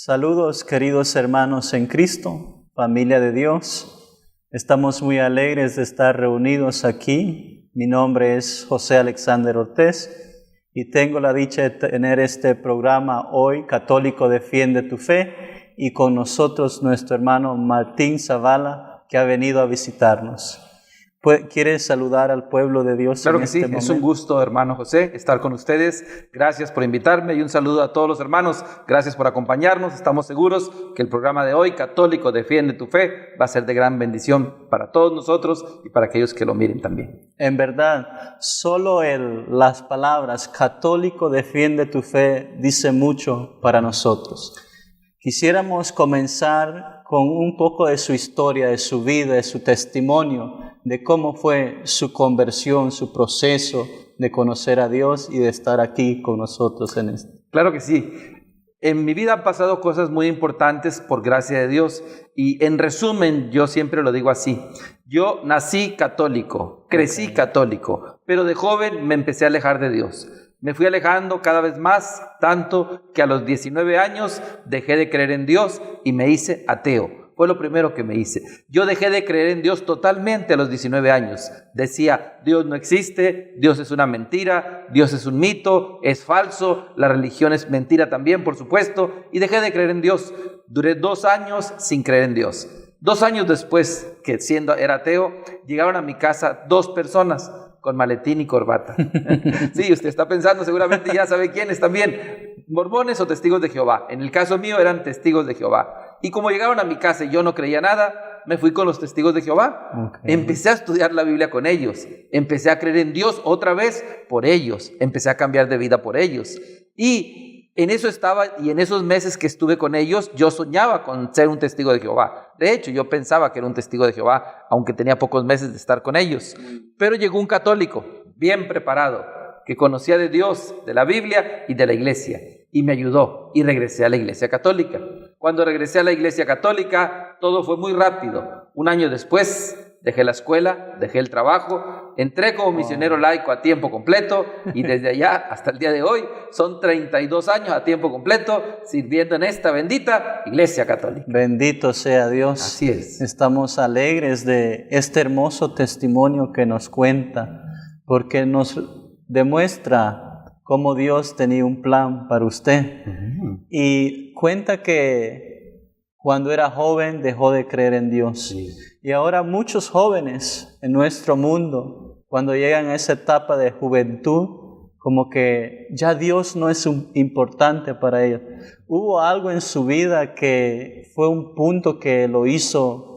Saludos, queridos hermanos en Cristo, familia de Dios. Estamos muy alegres de estar reunidos aquí. Mi nombre es José Alexander Ortiz y tengo la dicha de tener este programa hoy, Católico Defiende tu Fe, y con nosotros nuestro hermano Martín Zavala, que ha venido a visitarnos. ¿Quieres saludar al pueblo de Dios? Claro que sí, es un gusto, hermano José, estar con ustedes. Gracias por invitarme y un saludo a todos los hermanos. Gracias por acompañarnos. Estamos seguros que el programa de hoy, Católico Defiende tu Fe, va a ser de gran bendición para todos nosotros y para aquellos que lo miren también. En verdad, solo las palabras Católico Defiende tu Fe dice mucho para nosotros. Quisiéramos comenzar con un poco de su historia, de su vida, de su testimonio, de cómo fue su conversión, su proceso de conocer a Dios y de estar aquí con nosotros en esto. Claro que sí. En mi vida han pasado cosas muy importantes por gracia de Dios y en resumen yo siempre lo digo así. Yo nací católico, crecí católico, pero de joven me empecé a alejar de Dios. Me fui alejando cada vez más, tanto que a los 19 años dejé de creer en Dios y me hice ateo. Fue lo primero que me hice. Yo dejé de creer en Dios totalmente a los 19 años. Decía, Dios no existe, Dios es una mentira, Dios es un mito, es falso, la religión es mentira también, por supuesto, y dejé de creer en Dios. Duré 2 años sin creer en Dios. 2 años después, que era ateo, llegaron a mi casa 2 personas con maletín y corbata. Sí, usted está pensando, seguramente ya sabe quiénes también, mormones o testigos de Jehová. En el caso mío eran testigos de Jehová. Y como llegaron a mi casa y yo no creía nada, me fui con los testigos de Jehová. Empecé a estudiar la Biblia con ellos. Empecé a creer en Dios otra vez por ellos. Empecé a cambiar de vida por ellos. Y en eso estaba, y en esos meses que estuve con ellos, yo soñaba con ser un testigo de Jehová. De hecho, yo pensaba que era un testigo de Jehová, aunque tenía pocos meses de estar con ellos. Pero llegó un católico, bien preparado, que conocía de Dios, de la Biblia y de la iglesia. Y me ayudó y regresé a la iglesia católica. Cuando regresé a la iglesia católica, todo fue muy rápido. 1 año después, dejé la escuela, dejé el trabajo, entré como misionero laico a tiempo completo y desde allá hasta el día de hoy son 32 años a tiempo completo sirviendo en esta bendita iglesia católica. Bendito sea Dios. Así es. Estamos alegres de este hermoso testimonio que nos cuenta, porque nos demuestra cómo Dios tenía un plan para usted. Y cuenta que cuando era joven dejó de creer en Dios. Sí. Y ahora muchos jóvenes en nuestro mundo, cuando llegan a esa etapa de juventud, como que ya Dios no es importante para ellos. ¿Hubo algo en su vida que fue un punto que lo hizo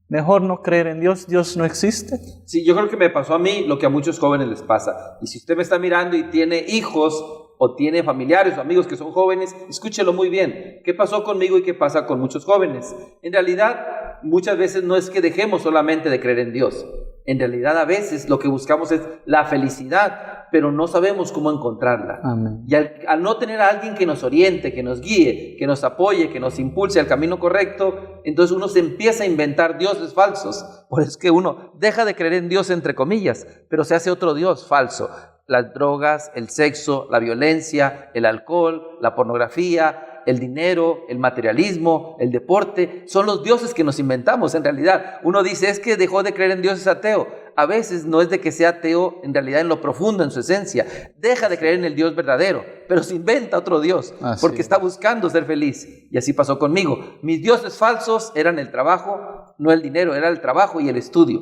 mejor no creer en Dios? ¿Dios no existe? Sí, yo creo que me pasó a mí lo que a muchos jóvenes les pasa. Y si usted me está mirando y tiene hijos o tiene familiares o amigos que son jóvenes, escúchelo muy bien. ¿Qué pasó conmigo y qué pasa con muchos jóvenes? En realidad, muchas veces no es que dejemos solamente de creer en Dios. En realidad, a veces lo que buscamos es la felicidad, pero no sabemos cómo encontrarla. Amén. Y al no tener a alguien que nos oriente, que nos guíe, que nos apoye, que nos impulse al camino correcto, entonces uno se empieza a inventar dioses falsos. Por eso es que uno deja de creer en Dios, entre comillas, pero se hace otro Dios falso. Las drogas, el sexo, la violencia, el alcohol, la pornografía, el dinero, el materialismo, el deporte, son los dioses que nos inventamos en realidad. Uno dice, es que dejó de creer en Dios, es ateo. A veces no es de que sea ateo en realidad en lo profundo, en su esencia. Deja de creer en el Dios verdadero, pero se inventa otro Dios, porque está buscando ser feliz. Y así pasó conmigo. Mis dioses falsos eran el trabajo, no el dinero, era el trabajo y el estudio.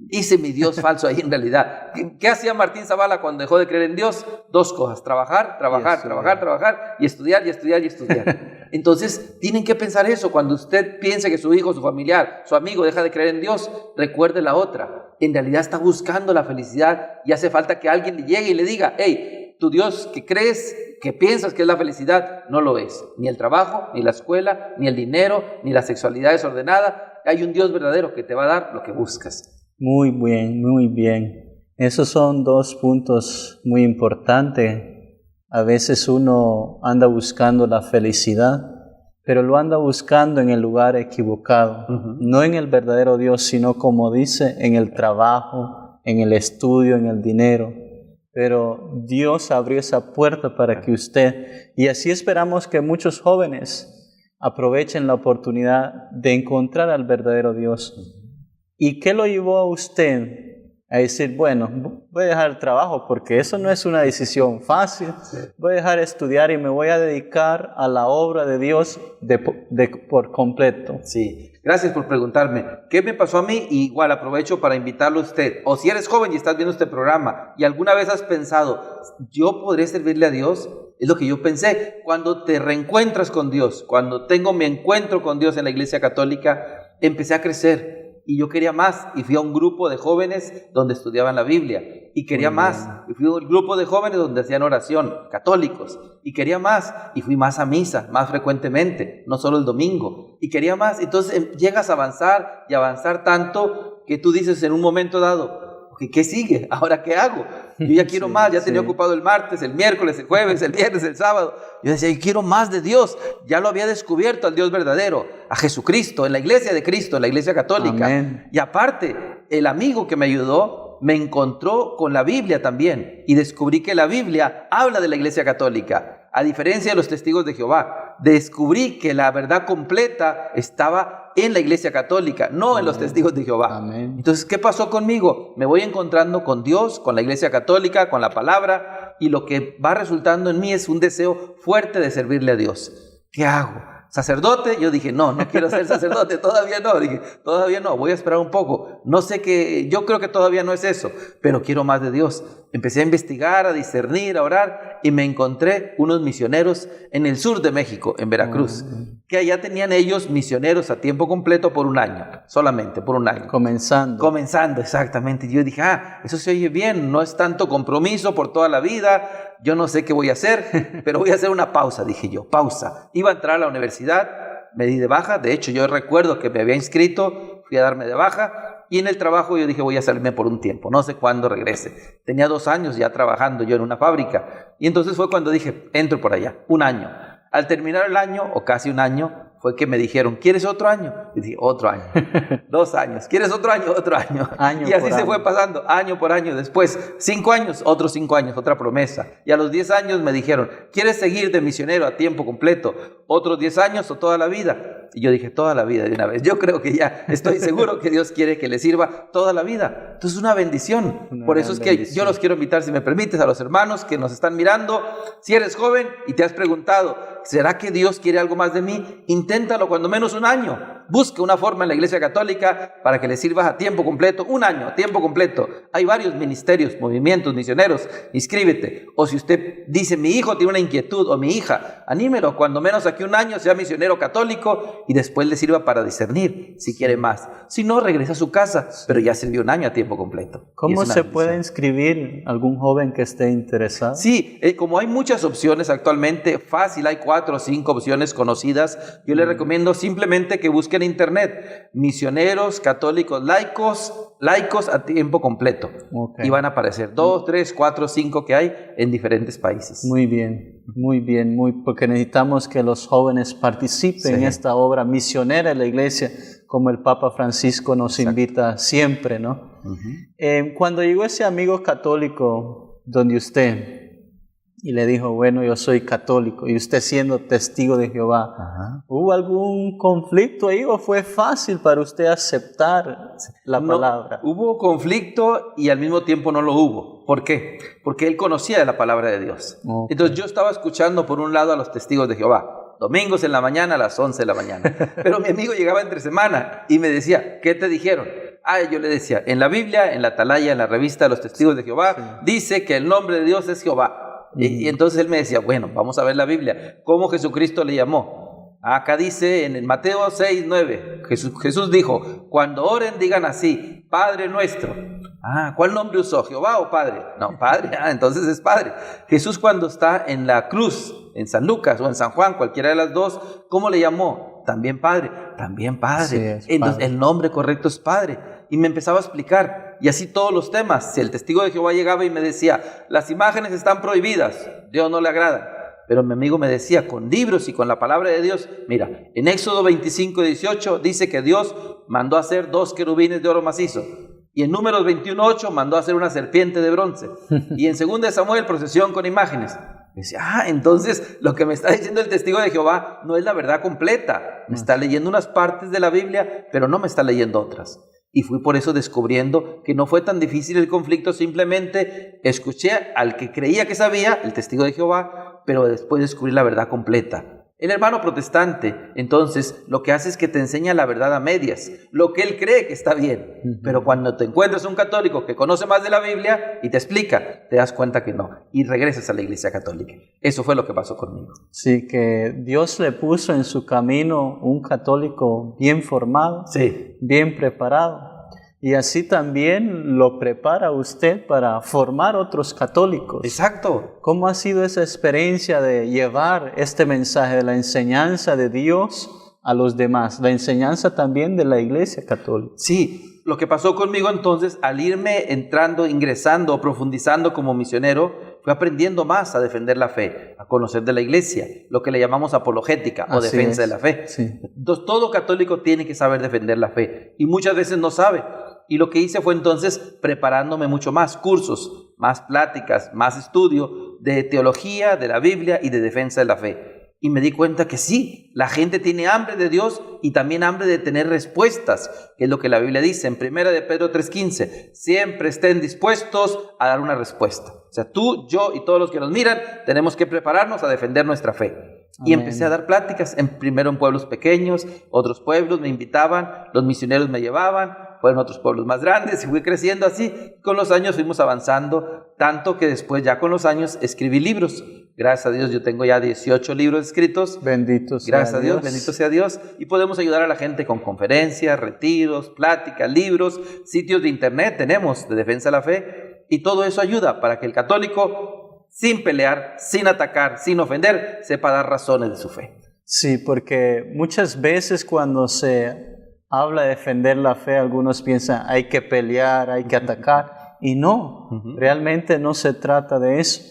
Hice mi Dios falso ahí en realidad. ¿Qué hacía Martín Zavala cuando dejó de creer en Dios? 2 cosas, trabajar y estudiar. Entonces, tienen que pensar eso. Cuando usted piense que su hijo, su familiar, su amigo deja de creer en Dios, recuerde la otra. En realidad está buscando la felicidad y hace falta que alguien le llegue y le diga, hey, tu Dios que crees, que piensas que es la felicidad, no lo es. Ni el trabajo, ni la escuela, ni el dinero, ni la sexualidad desordenada. Hay un Dios verdadero que te va a dar lo que buscas. Muy bien, muy bien. Esos son 2 puntos muy importantes. A veces uno anda buscando la felicidad, pero lo anda buscando en el lugar equivocado. No en el verdadero Dios, sino, como dice, en el trabajo, en el estudio, en el dinero. Pero Dios abrió esa puerta para que usted, y así esperamos que muchos jóvenes aprovechen la oportunidad de encontrar al verdadero Dios. ¿Y qué lo llevó a usted a decir, bueno, voy a dejar el trabajo porque eso no es una decisión fácil, voy a dejar de estudiar y me voy a dedicar a la obra de Dios por completo? Sí, gracias por preguntarme. ¿Qué me pasó a mí? Y igual aprovecho para invitarlo a usted. O si eres joven y estás viendo este programa y alguna vez has pensado, ¿yo podré servirle a Dios? Es lo que yo pensé. Cuando te reencuentras con Dios, cuando tengo mi encuentro con Dios en la Iglesia Católica, empecé a crecer. Y yo quería más, y fui a un grupo de jóvenes donde estudiaban la Biblia, y quería más, y fui a un grupo de jóvenes donde hacían oración, católicos, y quería más, y fui más a misa, más frecuentemente, no solo el domingo, y quería más. Entonces llegas a avanzar, y avanzar tanto, que tú dices en un momento dado, ¿qué sigue? ¿Ahora qué hago? Yo ya quiero más, ya tenía ocupado el martes, el miércoles, el jueves, el viernes, el sábado. Yo decía, yo quiero más de Dios. Ya lo había descubierto al Dios verdadero, a Jesucristo, en la iglesia de Cristo, en la iglesia católica. Amén. Y aparte, el amigo que me ayudó me encontró con la Biblia también. Y descubrí que la Biblia habla de la iglesia católica. A diferencia de los testigos de Jehová, descubrí que la verdad completa estaba en la iglesia católica, no en los testigos de Jehová. Amén. Entonces, ¿qué pasó conmigo? Me voy encontrando con Dios, con la iglesia católica, con la palabra, y lo que va resultando en mí es un deseo fuerte de servirle a Dios. ¿Qué hago? ¿Sacerdote? Yo dije, no quiero ser sacerdote, todavía no. Dije, todavía no, voy a esperar un poco. No sé qué, yo creo que todavía no es eso, pero quiero más de Dios. Empecé a investigar, a discernir, a orar, y me encontré unos misioneros en el sur de México, en Veracruz, que allá tenían ellos misioneros a tiempo completo por un año, solamente por un año. Comenzando, exactamente. Y yo dije, eso se oye bien, no es tanto compromiso por toda la vida, yo no sé qué voy a hacer, pero voy a hacer una pausa, dije yo, pausa. Iba a entrar a la universidad, me di de baja, de hecho yo recuerdo que me había inscrito, fui a darme de baja, y en el trabajo yo dije, voy a salirme por un tiempo, no sé cuándo regrese. Tenía 2 años ya trabajando yo en una fábrica, y entonces fue cuando dije, entro por allá, 1 año. Al terminar el año, o casi 1 año, fue que me dijeron, ¿quieres otro año? Y dije, otro año. 2 años. ¿Quieres otro año? Otro año. Y así se fue pasando, año por año. Después, 5 años, otros 5 años, otra promesa. Y a los 10 años me dijeron, ¿quieres seguir de misionero a tiempo completo? ¿Otros 10 años o toda la vida? Y yo dije, toda la vida de una vez. Yo creo que ya estoy seguro que Dios quiere que le sirva toda la vida. Entonces es una bendición. Por eso es que yo los quiero invitar, si me permites, a los hermanos que nos están mirando. Si eres joven y te has preguntado, ¿será que Dios quiere algo más de mí? Inténtalo cuando menos 1 año. Busca una forma en la iglesia católica para que le sirvas a tiempo completo. 1 año, a tiempo completo. Hay varios ministerios, movimientos, misioneros. Inscríbete. O si usted dice, mi hijo tiene una inquietud, o mi hija, anímelo. Cuando menos aquí 1 año sea misionero católico y después le sirva para discernir si quiere más. Si no, regresa a su casa, pero ya sirvió 1 año a tiempo completo. ¿Cómo se puede inscribir algún joven que esté interesado? Sí, como hay muchas opciones actualmente, fácil, hay 4 o 5 opciones conocidas. Yo les recomiendo simplemente que busquen en internet misioneros católicos laicos a tiempo completo. Y van a aparecer 2, 3, 4, 5 que hay en diferentes países. Muy bien, porque necesitamos que los jóvenes participen en esta obra misionera de la iglesia, como el Papa Francisco nos invita siempre, ¿no? Cuando llegó ese amigo católico donde usted y le dijo, bueno, yo soy católico, y usted siendo testigo de Jehová, ¿hubo algún conflicto ahí o fue fácil para usted aceptar la palabra? Hubo conflicto y al mismo tiempo no lo hubo. ¿Por qué? Porque él conocía de la palabra de Dios. Entonces yo estaba escuchando por un lado a los testigos de Jehová, domingos en la mañana a las 11 de la mañana. Pero mi amigo llegaba entre semana y me decía, ¿qué te dijeron? Yo le decía, en la Biblia, en la Atalaya, en la revista de los testigos de Jehová, dice que el nombre de Dios es Jehová. Y entonces él me decía, bueno, vamos a ver la Biblia. ¿Cómo Jesucristo le llamó? Acá dice en el Mateo 6, 9, Jesús dijo, cuando oren digan así, Padre nuestro. ¿Cuál nombre usó? ¿Jehová o Padre? No, Padre. Entonces es Padre. Jesús cuando está en la cruz, en San Lucas o en San Juan, cualquiera de las dos, ¿cómo le llamó? También Padre. También Padre. Sí, entonces el nombre correcto es Padre. Y me empezaba a explicar, y así todos los temas. Si el testigo de Jehová llegaba y me decía, las imágenes están prohibidas, Dios no le agrada. Pero mi amigo me decía, con libros y con la palabra de Dios, mira, en Éxodo 25, 18 dice que Dios mandó a hacer 2 querubines de oro macizo. Y en Números 21, 8 mandó a hacer una serpiente de bronce. Y en 2 Samuel, procesión con imágenes. Decía, entonces lo que me está diciendo el testigo de Jehová no es la verdad completa. Me está leyendo unas partes de la Biblia, pero no me está leyendo otras. Y fui por eso descubriendo que no fue tan difícil el conflicto, simplemente escuché al que creía que sabía, el testigo de Jehová, pero después descubrí la verdad completa. El hermano protestante, entonces, lo que hace es que te enseña la verdad a medias, lo que él cree que está bien. Pero cuando te encuentras un católico que conoce más de la Biblia y te explica, te das cuenta que no, y regresas a la Iglesia Católica. Eso fue lo que pasó conmigo. Sí, que Dios le puso en su camino un católico bien formado, Sí. bien preparado. Y así también lo prepara usted para formar otros católicos. Exacto. ¿Cómo ha sido esa experiencia de llevar este mensaje de la enseñanza de Dios a los demás? La enseñanza también de la Iglesia Católica. Sí, lo que pasó conmigo entonces, al irme entrando, ingresando, profundizando como misionero, fui aprendiendo más a defender la fe, a conocer de la Iglesia, lo que le llamamos apologética o Así defensa es. de la fe. Sí. Entonces, todo católico tiene que saber defender la fe y muchas veces no sabe. Y lo que hice fue entonces preparándome mucho más, cursos, más pláticas, más estudio de teología, de la Biblia y de defensa de la fe. Y me di cuenta que sí, la gente tiene hambre de Dios y también hambre de tener respuestas, que es lo que la Biblia dice en 1 de Pedro 3:15, siempre estén dispuestos a dar una respuesta. O sea, tú, yo y todos los que nos miran tenemos que prepararnos a defender nuestra fe. Y Amén. empecé a dar pláticas, primero en pueblos pequeños, otros pueblos me invitaban, los misioneros me llevaban, fueron otros pueblos más grandes y fui creciendo así. Con los años fuimos avanzando, tanto que después ya con los años escribí libros. Gracias a Dios yo tengo ya 18 libros escritos. Bendito sea Gracias a Dios, bendito sea Dios. Y podemos ayudar a la gente con conferencias, retiros, pláticas, libros, sitios de internet tenemos de defensa de la fe. Y todo eso ayuda para que el católico, sin pelear, sin atacar, sin ofender, sepa dar razones de su fe. Sí, porque muchas veces cuando se habla de defender la fe, algunos piensan hay que pelear, hay que atacar, y no, realmente no se trata de eso.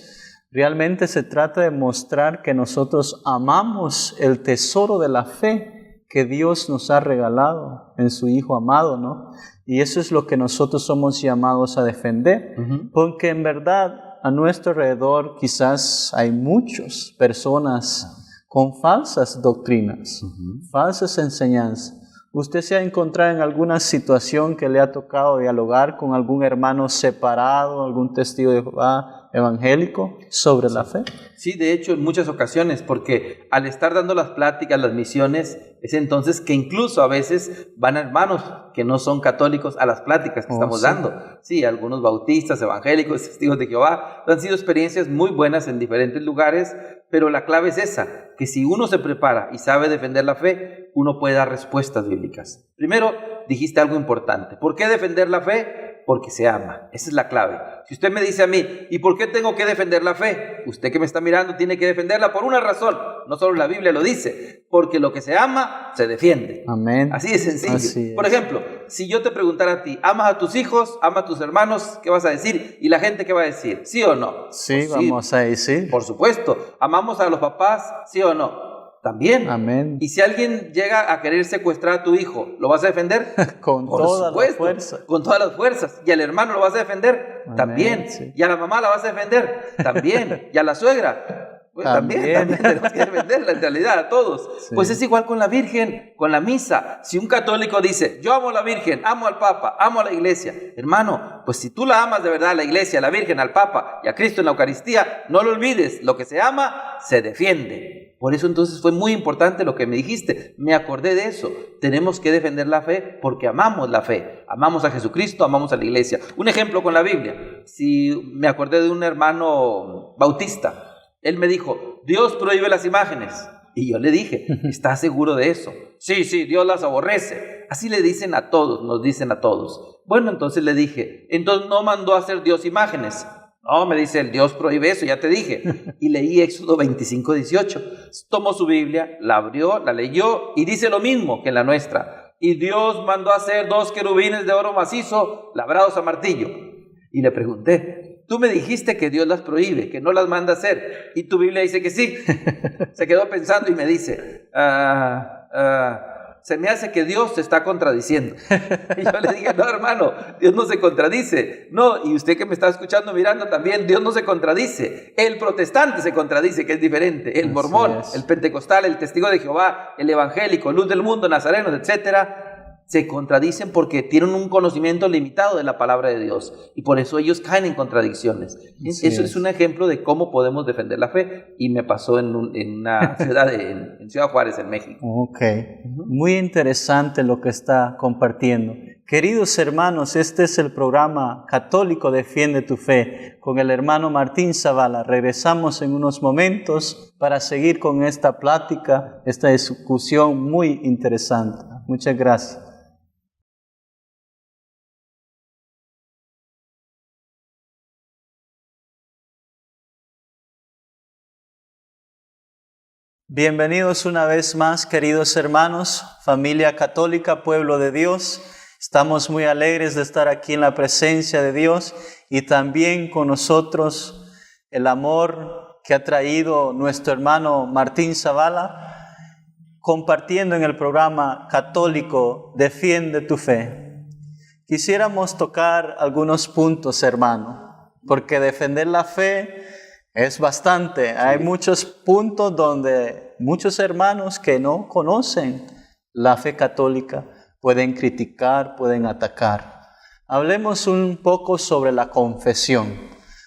Realmente se trata de mostrar que nosotros amamos el tesoro de la fe que Dios nos ha regalado en su Hijo amado, ¿no? Y eso es lo que nosotros somos llamados a defender, porque en verdad a nuestro alrededor quizás hay muchas personas con falsas doctrinas, falsas enseñanzas. ¿Usted se ha encontrado en alguna situación que le ha tocado dialogar con algún hermano separado, algún testigo de Jehová evangélico sobre la fe? Sí, de hecho en muchas ocasiones, porque al estar dando las pláticas, las misiones, es entonces que incluso a veces van hermanos que no son católicos a las pláticas que estamos dando. Sí, algunos bautistas, evangélicos, testigos de Jehová. Han sido experiencias muy buenas en diferentes lugares, pero la clave es esa, que si uno se prepara y sabe defender la fe, uno puede dar respuestas bíblicas. Primero, dijiste algo importante. ¿Por qué defender la fe? Porque se ama. Esa es la clave. Si usted me dice a mí, ¿y por qué tengo que defender la fe? Usted que me está mirando tiene que defenderla por una razón. No solo la Biblia lo dice. Porque lo que se ama, se defiende. Amén. Así de sencillo. Así es. Por ejemplo, si yo te preguntara a ti, ¿amas a tus hijos? ¿Amas a tus hermanos? ¿Qué vas a decir? ¿Y la gente qué va a decir? ¿Sí o no? Sí, Pues vamos a decir. Por supuesto. ¿Amamos a los papás? ¿Sí o no? También. Amén. Y si alguien llega a querer secuestrar a tu hijo, ¿lo vas a defender? Con Por toda supuesto, la fuerza. con todas las fuerzas. ¿Y al hermano lo vas a defender? Amén, También. sí. ¿Y a la mamá la vas a defender? También. ¿Y a la suegra? Pues también tenemos que defenderla en realidad a todos. Sí. Pues es igual con la Virgen, con la misa. Si un católico dice, yo amo a la Virgen, amo al Papa, amo a la Iglesia, hermano, pues si tú la amas de verdad, a la Iglesia, a la Virgen, al Papa y a Cristo en la Eucaristía, no lo olvides, lo que se ama, se defiende. Por eso entonces fue muy importante lo que me dijiste, me acordé de eso. Tenemos que defender la fe porque amamos la fe, amamos a Jesucristo, amamos a la Iglesia. Un ejemplo con la Biblia, si me acordé de un hermano bautista, él me dijo, Dios prohíbe las imágenes. Y yo le dije, ¿estás seguro de eso? Sí, Dios las aborrece. Así le dicen a todos, nos dicen a todos. Bueno, entonces le dije, entonces no mandó a hacer Dios imágenes. No, me dice, el Dios prohíbe eso, ya te dije. Y leí Éxodo 25:18. Tomó su Biblia, la abrió, la leyó y dice lo mismo que en la nuestra. Y Dios mandó a hacer 2 querubines de oro macizo, labrados a martillo. Y le pregunté, tú me dijiste que Dios las prohíbe, que no las manda a hacer, y tu Biblia dice que sí. Se quedó pensando y me dice, se me hace que Dios se está contradiciendo. Y yo le dije, no, hermano, Dios no se contradice. No, y usted que me está escuchando, mirando también, Dios no se contradice. El protestante se contradice, que es diferente. El mormón, el pentecostal, el testigo de Jehová, el evangélico, luz del mundo, nazarenos, etcétera, se contradicen porque tienen un conocimiento limitado de la palabra de Dios. Y por eso ellos caen en contradicciones. Eso es un ejemplo de cómo podemos defender la fe. Y me pasó en una ciudad, en Ciudad Juárez, en México. Ok, muy interesante lo que está compartiendo. Queridos hermanos, este es el programa Católico Defiende tu Fe con el hermano Martín Zavala. Regresamos en unos momentos para seguir con esta plática, esta discusión muy interesante. Muchas gracias. Bienvenidos una vez más, queridos hermanos, familia católica, pueblo de Dios. Estamos muy alegres de estar aquí en la presencia de Dios y también con nosotros el amor que ha traído nuestro hermano Martín Zavala, compartiendo en el programa Católico Defiende tu Fe. Quisiéramos tocar algunos puntos, hermano, porque defender la fe es bastante. Sí. Hay muchos puntos donde muchos hermanos que no conocen la fe católica pueden criticar, pueden atacar. Hablemos un poco sobre la confesión.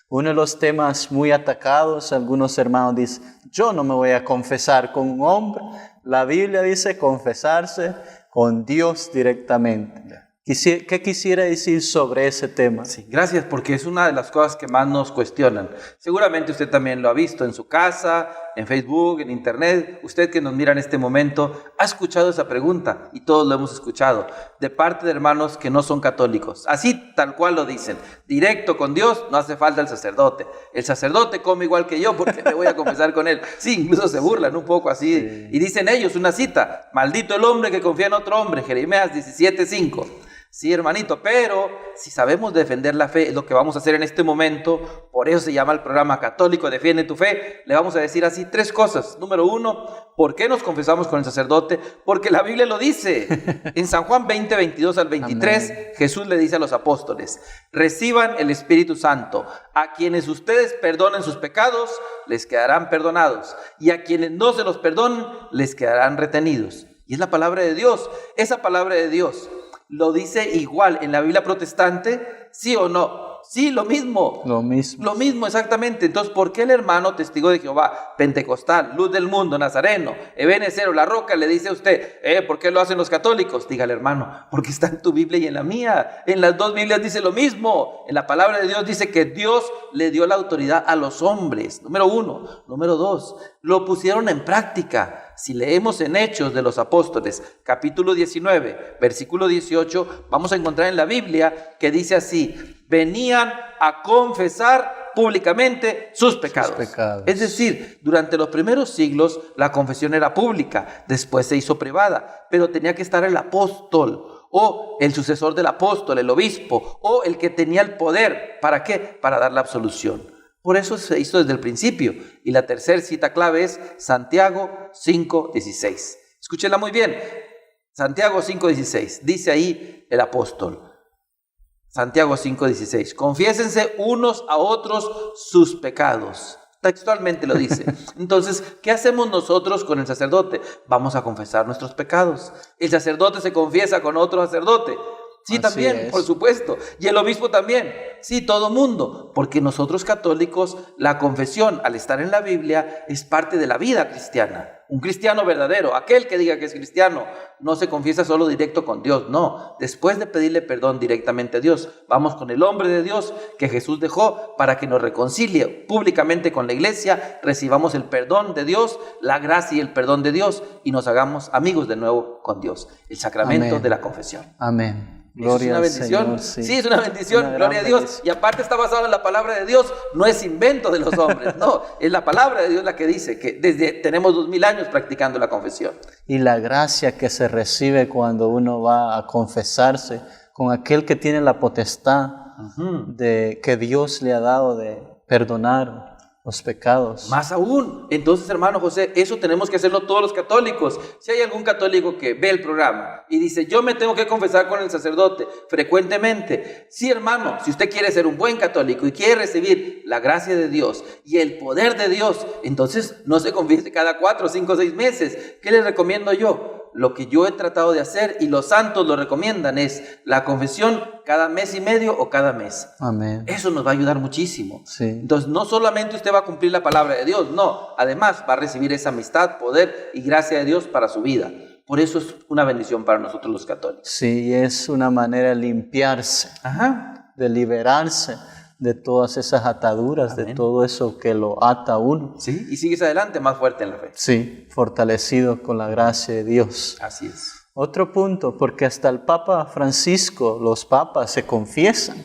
Uno de los temas muy atacados, algunos hermanos dicen, yo no me voy a confesar con un hombre. La Biblia dice confesarse con Dios directamente. ¿Qué quisiera decir sobre ese tema? Sí, gracias, porque es una de las cosas que más nos cuestionan. Seguramente usted también lo ha visto en su casa, en Facebook, en Internet. Usted que nos mira en este momento ha escuchado esa pregunta y todos lo hemos escuchado de parte de hermanos que no son católicos. Así tal cual lo dicen. Directo con Dios, no hace falta el sacerdote. El sacerdote come igual que yo porque me voy a confesar con él. Sí, incluso se burlan un poco así. Sí. Y dicen ellos una cita: maldito el hombre que confía en otro hombre. Jeremías 17:5. Sí, hermanito, pero si sabemos defender la fe, es lo que vamos a hacer en este momento. Por eso se llama el programa Católico Defiende tu Fe. Le vamos a decir así 3 cosas. Número 1, ¿por qué nos confesamos con el sacerdote? Porque la Biblia lo dice. En San Juan 20, 22 al 23, amén, Jesús le dice a los apóstoles: reciban el Espíritu Santo. A quienes ustedes perdonen sus pecados, les quedarán perdonados. Y a quienes no se los perdonen, les quedarán retenidos. Y es la palabra de Dios. Esa palabra de Dios ¿lo dice igual en la Biblia protestante? ¿Sí o no? Sí, lo mismo. Lo mismo. Lo mismo, exactamente. Entonces, ¿por qué el hermano testigo de Jehová, pentecostal, luz del mundo, nazareno, ebenecero, la roca, le dice a usted, ¿por qué lo hacen los católicos? Dígale, hermano, porque está en tu Biblia y en la mía. En las 2 Biblias dice lo mismo. En la palabra de Dios dice que Dios le dio la autoridad a los hombres. Número 1. Número 2, lo pusieron en práctica. Si leemos en Hechos de los Apóstoles, capítulo 19, versículo 18, vamos a encontrar en la Biblia que dice así: venían a confesar públicamente sus pecados. Es decir, durante los primeros siglos la confesión era pública, después se hizo privada, pero tenía que estar el apóstol o el sucesor del apóstol, el obispo, o el que tenía el poder. ¿Para qué? Para dar la absolución. Por eso se hizo desde el principio. Y la tercera cita clave es Santiago 5:16. Escúchenla muy bien. Santiago 5:16. Dice ahí el apóstol. Santiago 5:16. Confiésense unos a otros sus pecados. Textualmente lo dice. Entonces, ¿qué hacemos nosotros con el sacerdote? Vamos a confesar nuestros pecados. El sacerdote se confiesa con otro sacerdote. Sí, así también, es. Por supuesto. Y el obispo también. Sí, todo mundo. Porque nosotros católicos, la confesión, al estar en la Biblia, es parte de la vida cristiana. Un cristiano verdadero, aquel que diga que es cristiano, no se confiesa solo directo con Dios, no. Después de pedirle perdón directamente a Dios, vamos con el hombre de Dios que Jesús dejó para que nos reconcilie públicamente con la iglesia, recibamos el perdón de Dios, la gracia y el perdón de Dios y nos hagamos amigos de nuevo con Dios. El sacramento amén. De la confesión. Amén. Gloria es una bendición. Señor, sí, es una bendición, gloria a Dios. Bendición. Y aparte está basado en la palabra de Dios, no es invento de los hombres, no, es la palabra de Dios la que dice que tenemos 2000 años practicando la confesión. Y la gracia que se recibe cuando uno va a confesarse con aquel que tiene la potestad de que Dios le ha dado de perdonar los pecados. Más aún. Entonces, hermano José, eso tenemos que hacerlo todos los católicos. Si hay algún católico que ve el programa y dice, yo me tengo que confesar con el sacerdote frecuentemente. Sí, hermano, si usted quiere ser un buen católico y quiere recibir la gracia de Dios y el poder de Dios, entonces no se confiese cada 4, 5, 6 meses. ¿Qué les recomiendo yo? Lo que yo he tratado de hacer y los santos lo recomiendan es la confesión cada mes y medio o cada mes. Amén. Eso nos va a ayudar muchísimo. Sí. Entonces, no solamente usted va a cumplir la palabra de Dios, no, además va a recibir esa amistad, poder y gracia de Dios para su vida. Por eso es una bendición para nosotros los católicos. Sí, es una manera de limpiarse, de liberarse de todas esas ataduras, Amén. de todo eso que lo ata a uno. Sí, y sigues adelante más fuerte en la fe. Sí, fortalecido con la gracia de Dios. Así es. Otro punto, porque hasta el Papa Francisco, los papas se confiesan,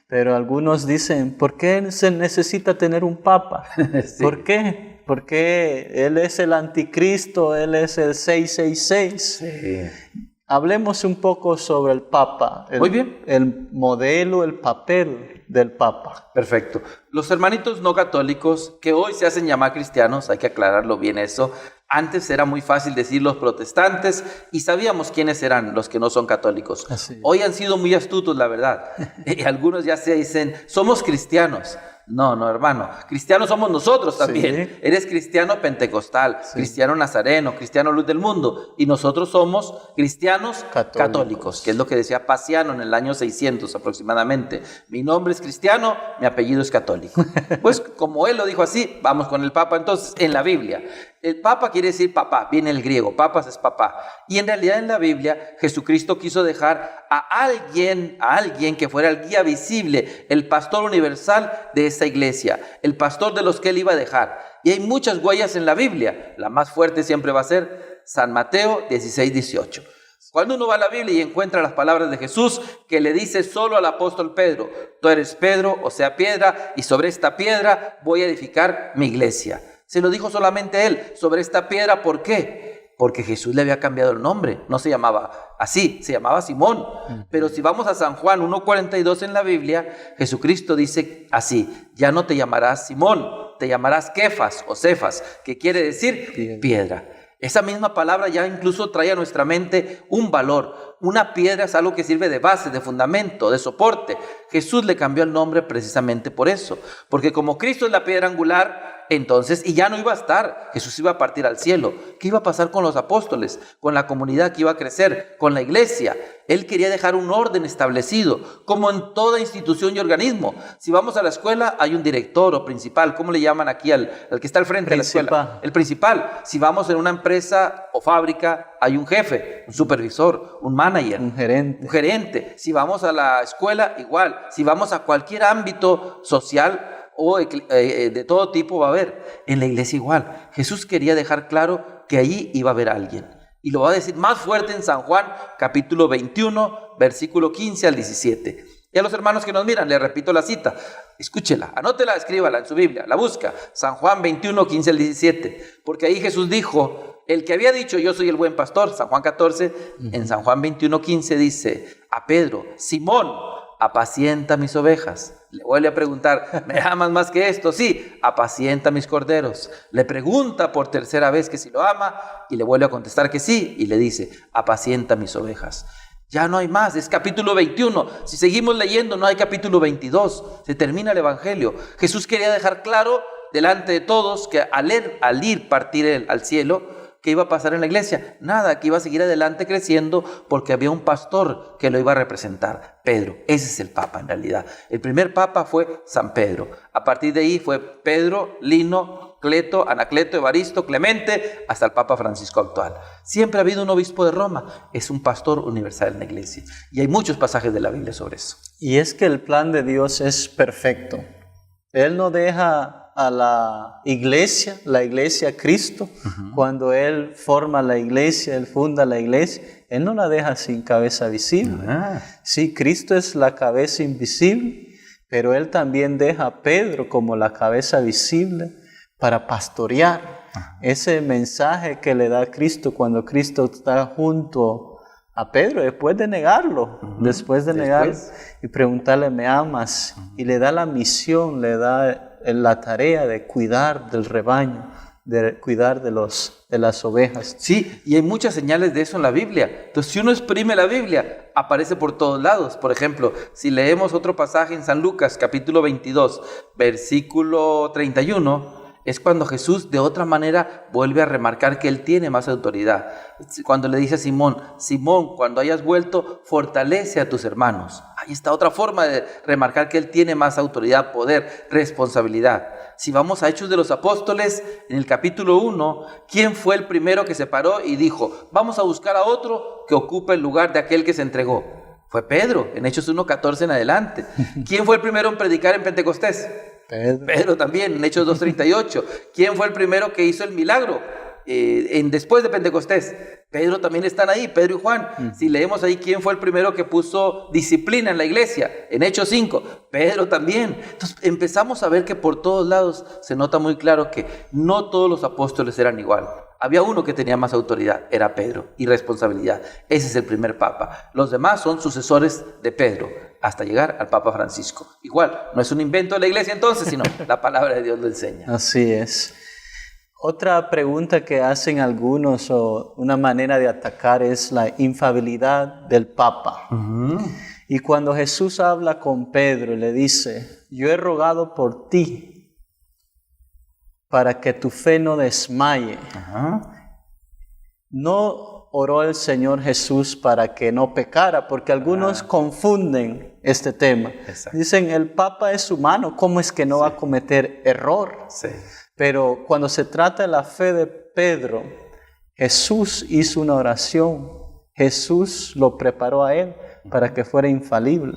pero algunos dicen, ¿por qué se necesita tener un papa? Sí. ¿Por qué? Porque él es el anticristo, él es el 666. Sí. Hablemos un poco sobre el Papa. Muy bien. El modelo, el papel del Papa. Perfecto. Los hermanitos no católicos, que hoy se hacen llamar cristianos, hay que aclararlo bien eso. Antes era muy fácil decir los protestantes y sabíamos quiénes eran los que no son católicos. Así. Hoy han sido muy astutos, la verdad. Algunos ya se dicen, somos cristianos. No, hermano. Cristianos somos nosotros también. Sí. Eres cristiano pentecostal, Sí. cristiano nazareno, cristiano luz del mundo. Y nosotros somos cristianos católicos, que es lo que decía Paciano en el año 600 aproximadamente. Mi nombre es cristiano, mi apellido es católico. Pues como él lo dijo así, vamos con el Papa entonces en la Biblia. El Papa quiere decir papá, viene el griego, papas es papá. Y en realidad en la Biblia Jesucristo quiso dejar a alguien que fuera el guía visible, el pastor universal de esa iglesia, el pastor de los que él iba a dejar. Y hay muchas huellas en la Biblia. La más fuerte siempre va a ser San Mateo 16:18. Cuando uno va a la Biblia y encuentra las palabras de Jesús que le dice solo al apóstol Pedro, tú eres Pedro, o sea piedra, y sobre esta piedra voy a edificar mi iglesia. Se lo dijo solamente él, sobre esta piedra, ¿por qué? Porque Jesús le había cambiado el nombre, no se llamaba así, se llamaba Simón. Pero si vamos a San Juan 1:42 en la Biblia, Jesucristo dice así, ya no te llamarás Simón, te llamarás Kefas o Cefas, que quiere decir piedra. Esa misma palabra ya incluso trae a nuestra mente un valor. Una piedra es algo que sirve de base, de fundamento, de soporte. Jesús le cambió el nombre precisamente por eso, porque como Cristo es la piedra angular, entonces, y ya no iba a estar, Jesús iba a partir al cielo. ¿Qué iba a pasar con los apóstoles? Con la comunidad que iba a crecer, con la iglesia. Él quería dejar un orden establecido, como en toda institución y organismo. Si vamos a la escuela, hay un director o principal. ¿Cómo le llaman aquí al que está al frente de la escuela? El principal. Si vamos en una empresa o fábrica, hay un jefe, un supervisor, un manager. Un gerente. Un gerente. Si vamos a la escuela, igual. Si vamos a cualquier ámbito social o de todo tipo va a haber. En la iglesia igual. Jesús quería dejar claro que allí iba a haber alguien. Y lo va a decir más fuerte en San Juan, capítulo 21, versículo 15 al 17. Y a los hermanos que nos miran, les repito la cita. Escúchela, anótela, escríbala en su Biblia, la busca. San Juan 21, 15 al 17. Porque ahí Jesús dijo, el que había dicho yo soy el buen pastor, San Juan 14, en San Juan 21, 15 dice a Pedro, Simón, apacienta mis ovejas. Le vuelve a preguntar, ¿me amas más que esto? Sí, apacienta mis corderos. Le pregunta por tercera vez que si lo ama y le vuelve a contestar que sí y le dice, apacienta mis ovejas. Ya no hay más, es capítulo 21. Si seguimos leyendo no hay capítulo 22, se termina el evangelio. Jesús quería dejar claro delante de todos que al partir él al cielo, ¿qué iba a pasar en la iglesia? Nada, que iba a seguir adelante creciendo porque había un pastor que lo iba a representar, Pedro. Ese es el Papa en realidad. El primer Papa fue San Pedro. A partir de ahí fue Pedro, Lino, Cleto, Anacleto, Evaristo, Clemente, hasta el Papa Francisco actual. Siempre ha habido un obispo de Roma, es un pastor universal en la iglesia. Y hay muchos pasajes de la Biblia sobre eso. Y es que el plan de Dios es perfecto. Él no deja a la iglesia Cristo, cuando Él forma la iglesia, Él funda la iglesia, Él no la deja sin cabeza visible. Sí, Cristo es la cabeza invisible, pero Él también deja a Pedro como la cabeza visible para pastorear. Ese mensaje que le da Cristo cuando Cristo está junto a Pedro, después de negarlo, después y preguntarle, ¿me amas? Y le da la misión, le da la tarea de cuidar del rebaño, de cuidar de las ovejas. Sí, y hay muchas señales de eso en la Biblia. Entonces, si uno exprime la Biblia, aparece por todos lados. Por ejemplo, si leemos otro pasaje en San Lucas, capítulo 22, versículo 31, es cuando Jesús de otra manera vuelve a remarcar que Él tiene más autoridad. Cuando le dice a Simón, Simón, cuando hayas vuelto, fortalece a tus hermanos. Ahí está otra forma de remarcar que Él tiene más autoridad, poder, responsabilidad. Si vamos a Hechos de los Apóstoles, en el capítulo 1, ¿quién fue el primero que se paró y dijo, vamos a buscar a otro que ocupe el lugar de aquel que se entregó? Fue Pedro, en Hechos 1:14 en adelante. ¿Quién fue el primero en predicar en Pentecostés? Pedro también, en Hechos 2:38. ¿Quién fue el primero que hizo el milagro después de Pentecostés? Pedro también están ahí, Pedro y Juan. Si leemos ahí, ¿quién fue el primero que puso disciplina en la iglesia? En Hechos 5, Pedro también. Entonces empezamos a ver que por todos lados se nota muy claro que no todos los apóstoles eran igual. Había uno que tenía más autoridad, era Pedro, y responsabilidad. Ese es el primer papa. Los demás son sucesores de Pedro, hasta llegar al Papa Francisco. Igual, no es un invento de la iglesia entonces, sino la palabra de Dios lo enseña. Así es. Otra pregunta que hacen algunos, o una manera de atacar, es la infalibilidad del Papa. Y cuando Jesús habla con Pedro, le dice, yo he rogado por ti, para que tu fe no desmaye. No oró el Señor Jesús para que no pecara, porque algunos confunden este tema. Exacto. Dicen, el Papa es humano, ¿cómo es que no va a cometer error? Sí. Pero cuando se trata de la fe de Pedro, Jesús hizo una oración. Jesús lo preparó a él para que fuera infalible.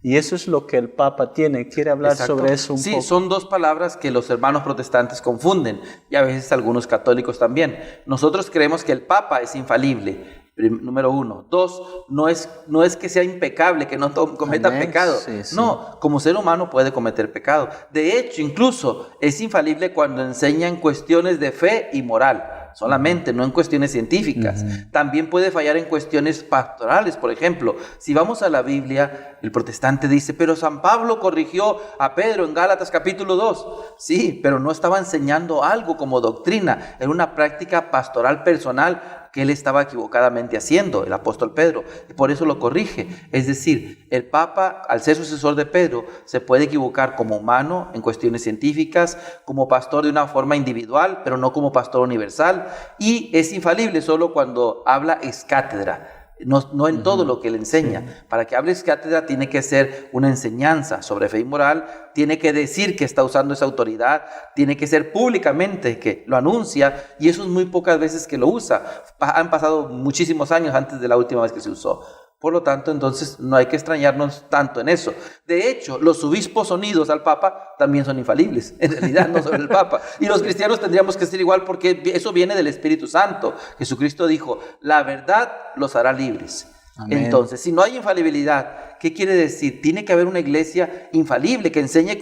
Y eso es lo que el Papa tiene. ¿Quiere hablar sobre eso un poco? Sí, son dos palabras que los hermanos protestantes confunden, y a veces algunos católicos también. Nosotros creemos que el Papa es infalible, número uno. Dos, no es que sea impecable, que no cometa pecado. Sí. No, como ser humano puede cometer pecado. De hecho, incluso es infalible cuando enseña en cuestiones de fe y moral. Solamente, no en cuestiones científicas. También puede fallar en cuestiones pastorales. Por ejemplo, si vamos a la Biblia, el protestante dice, pero San Pablo corrigió a Pedro en Gálatas capítulo 2. Sí, pero no estaba enseñando algo como doctrina. Era una práctica pastoral personal que él estaba equivocadamente haciendo, el apóstol Pedro, y por eso lo corrige. Es decir, el Papa, al ser sucesor de Pedro, se puede equivocar como humano en cuestiones científicas, como pastor de una forma individual, pero no como pastor universal, y es infalible solo cuando habla ex cátedra. No en todo lo que él enseña. Para que hables cátedra tiene que ser una enseñanza sobre fe y moral, tiene que decir que está usando esa autoridad, tiene que ser públicamente que lo anuncia, y eso es muy pocas veces que lo usa. Han pasado muchísimos años antes de la última vez que se usó. Por lo tanto, entonces no hay que extrañarnos tanto en eso. De hecho, los obispos unidos al Papa también son infalibles, en realidad no sobre el Papa. Y los cristianos tendríamos que ser igual, porque eso viene del Espíritu Santo. Jesucristo dijo, la verdad los hará libres. Amén. Entonces, si no hay infalibilidad, ¿qué quiere decir? Tiene que haber una iglesia infalible, que enseñe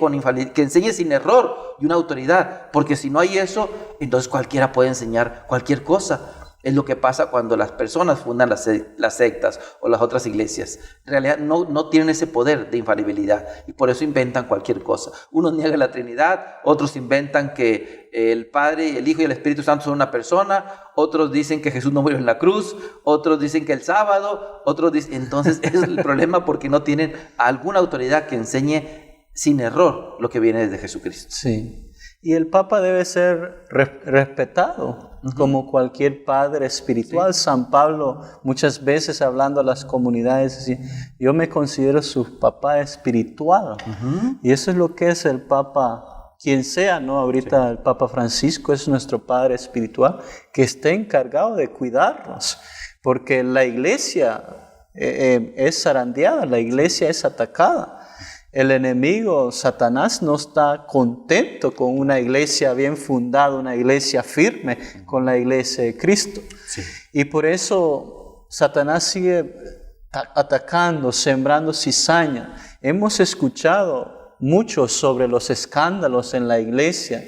que enseñe sin error y una autoridad. Porque si no hay eso, entonces cualquiera puede enseñar cualquier cosa. Es lo que pasa cuando las personas fundan las sectas o las otras iglesias. En realidad no tienen ese poder de infalibilidad, y por eso inventan cualquier cosa. Unos niegan la Trinidad, otros inventan que el Padre, el Hijo y el Espíritu Santo son una persona, otros dicen que Jesús no murió en la cruz, otros dicen que el sábado, otros dicen... Entonces es el problema, porque no tienen alguna autoridad que enseñe sin error lo que viene desde Jesucristo. Sí. Y el Papa debe ser respetado como cualquier padre espiritual. Sí. San Pablo muchas veces, hablando a las comunidades, decía, yo me considero su papá espiritual. Y eso es lo que es el Papa, quien sea, ¿no? Ahorita el Papa Francisco es nuestro padre espiritual, que esté encargado de cuidarnos, porque la iglesia es zarandeada, la iglesia es atacada. El enemigo, Satanás, no está contento con una iglesia bien fundada, una iglesia firme, con la iglesia de Cristo. Sí. Y por eso Satanás sigue atacando, sembrando cizaña. Hemos escuchado mucho sobre los escándalos en la iglesia,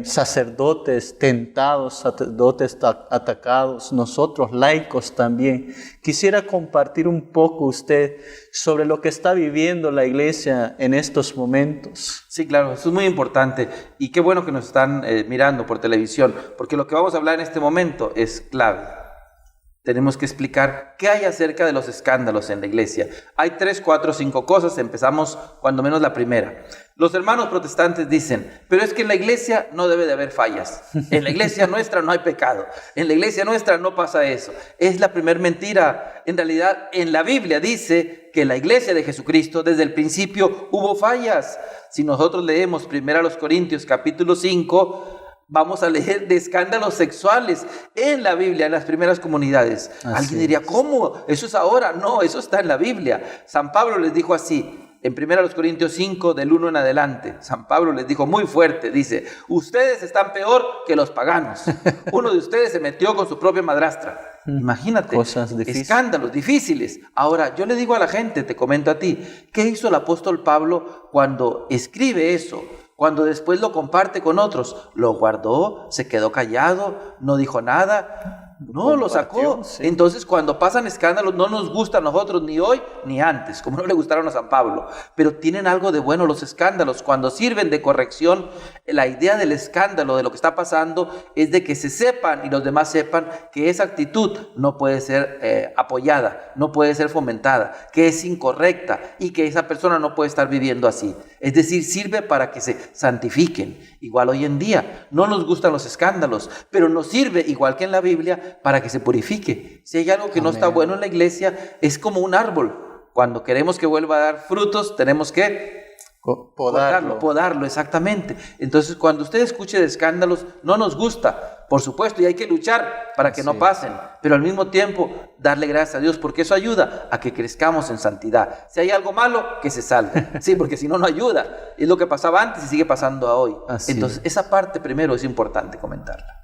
sacerdotes tentados, sacerdotes atacados, nosotros laicos también. Quisiera compartir un poco usted sobre lo que está viviendo la iglesia en estos momentos. Sí, claro, eso es muy importante y qué bueno que nos están mirando por televisión, porque lo que vamos a hablar en este momento es clave. Tenemos que explicar qué hay acerca de los escándalos en la iglesia. Hay 3, 4, 5 cosas. Empezamos cuando menos la primera. Los hermanos protestantes dicen, pero es que en la iglesia no debe de haber fallas. En la iglesia nuestra no hay pecado. En la iglesia nuestra no pasa eso. Es la primer mentira. En realidad, en la Biblia dice que en la iglesia de Jesucristo desde el principio hubo fallas. Si nosotros leemos 1 Corintios capítulo 5, vamos a leer de escándalos sexuales en la Biblia, en las primeras comunidades. Alguien diría, ¿cómo? ¿Eso es ahora? No, eso está en la Biblia. San Pablo les dijo así, en 1 Corintios 5, del 1 en adelante. San Pablo les dijo muy fuerte, dice, ustedes están peor que los paganos. Uno de ustedes se metió con su propia madrastra. Imagínate, cosas difíciles. Escándalos difíciles. Ahora, yo le digo a la gente, te comento a ti, ¿qué hizo el apóstol Pablo cuando escribe eso? Cuando después lo comparte con otros, lo guardó, se quedó callado, no dijo nada, no lo sacó. Sí. Entonces, cuando pasan escándalos, no nos gusta a nosotros ni hoy ni antes, como no le gustaron a San Pablo. Pero tienen algo de bueno los escándalos. Cuando sirven de corrección, la idea del escándalo, de lo que está pasando, es de que se sepan y los demás sepan que esa actitud no puede ser apoyada, no puede ser fomentada, que es incorrecta y que esa persona no puede estar viviendo así. Es decir, sirve para que se santifiquen. Igual hoy en día, no nos gustan los escándalos, pero nos sirve, igual que en la Biblia, para que se purifique. Si hay algo que no está bueno en la iglesia, es como un árbol. Cuando queremos que vuelva a dar frutos, tenemos que podarlo, exactamente. Entonces, cuando usted escuche de escándalos, no nos gusta, por supuesto, y hay que luchar para que no pasen, pero al mismo tiempo, darle gracias a Dios, porque eso ayuda a que crezcamos en santidad. Si hay algo malo, que se salga, sí, porque si no, no ayuda. Es lo que pasaba antes y sigue pasando a hoy. Entonces, esa parte primero es importante comentarla.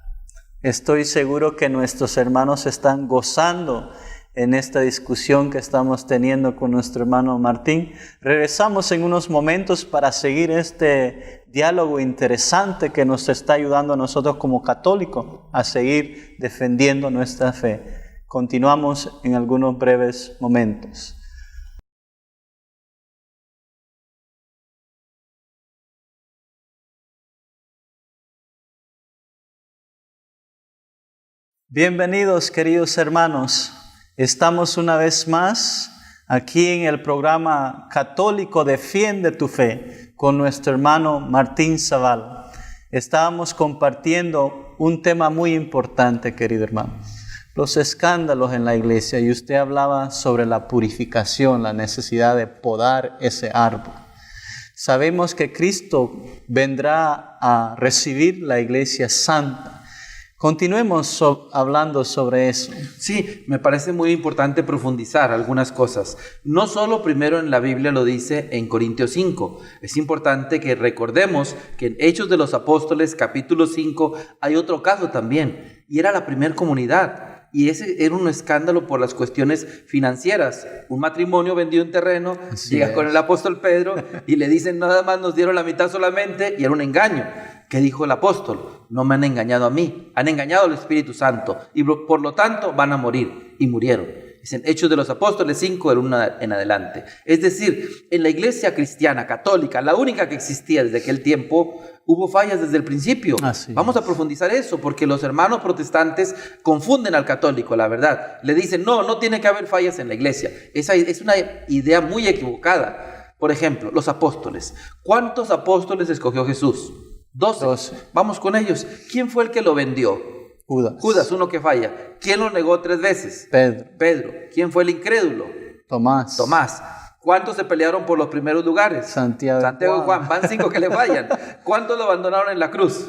Estoy seguro que nuestros hermanos están gozando en esta discusión que estamos teniendo con nuestro hermano Martín. Regresamos en unos momentos para seguir este diálogo interesante que nos está ayudando a nosotros como católicos a seguir defendiendo nuestra fe. Continuamos en algunos breves momentos. Bienvenidos, queridos hermanos. Estamos una vez más aquí en el programa Católico Defiende tu Fe con nuestro hermano Martín Zavala. Estábamos compartiendo un tema muy importante, querido hermano, los escándalos en la iglesia, y usted hablaba sobre la purificación, la necesidad de podar ese árbol. Sabemos que Cristo vendrá a recibir la iglesia santa. Continuemos hablando sobre eso. Sí, me parece muy importante profundizar algunas cosas. No solo primero en la Biblia lo dice en Corintios 5. Es importante que recordemos que en Hechos de los Apóstoles, capítulo 5, hay otro caso también. Y era la primer comunidad. Y ese era un escándalo por las cuestiones financieras. Un matrimonio vendió un terreno, llega con el apóstol Pedro y le dicen, nada más nos dieron la mitad solamente, y era un engaño. ¿Qué dijo el apóstol? No me han engañado a mí, han engañado al Espíritu Santo y por lo tanto van a morir, y murieron. Es en Hechos de los Apóstoles 5, del 1 en adelante. Es decir, en la iglesia cristiana católica, la única que existía desde aquel tiempo, hubo fallas desde el principio. Vamos a profundizar eso, porque los hermanos protestantes confunden al católico, la verdad. Le dicen, no tiene que haber fallas en la iglesia. Esa es una idea muy equivocada. Por ejemplo, los apóstoles. ¿Cuántos apóstoles escogió Jesús? 12. Vamos con ellos. ¿Quién fue el que lo vendió? Judas, uno que falla. ¿Quién lo negó 3 veces? Pedro. ¿Quién fue el incrédulo? Tomás. ¿Cuántos se pelearon por los primeros lugares? Santiago y Juan. Van 5 que le fallan. ¿Cuántos lo abandonaron en la cruz?